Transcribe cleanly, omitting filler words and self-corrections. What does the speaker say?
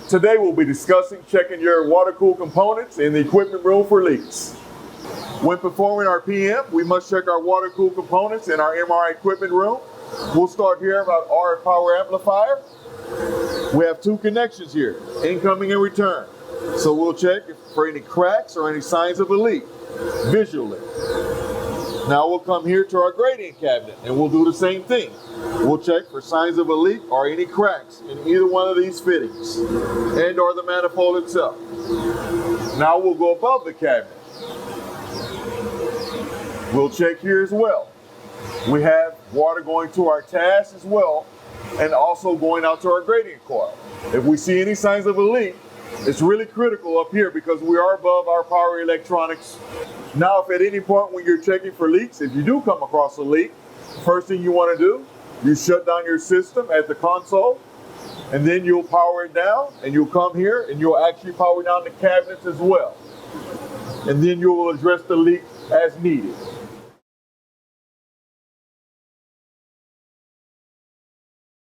Today we'll be discussing checking your water-cooled components in the equipment room for leaks. When performing our PM, we must check our water-cooled components in our MRI equipment room. We'll start here about our power amplifier. We have two connections here, incoming and return. So we'll check for any cracks or any signs of a leak visually. Now we'll come here to our gradient cabinet and we'll do the same thing. We'll check for signs of a leak or any cracks in either one of these fittings and or the manifold itself. Now we'll go above the cabinet. We'll check here as well. We have water going to our TAS as well and also going out to our gradient coil. If we see any signs of a leak, it's really critical up here because we are above our power electronics. Now, if at any point when you're checking for leaks, if you do come across a leak, first thing you want to do, you shut down your system at the console, and then you'll power it down, and you'll come here and you'll actually power down the cabinets as well. And then you will address the leak as needed.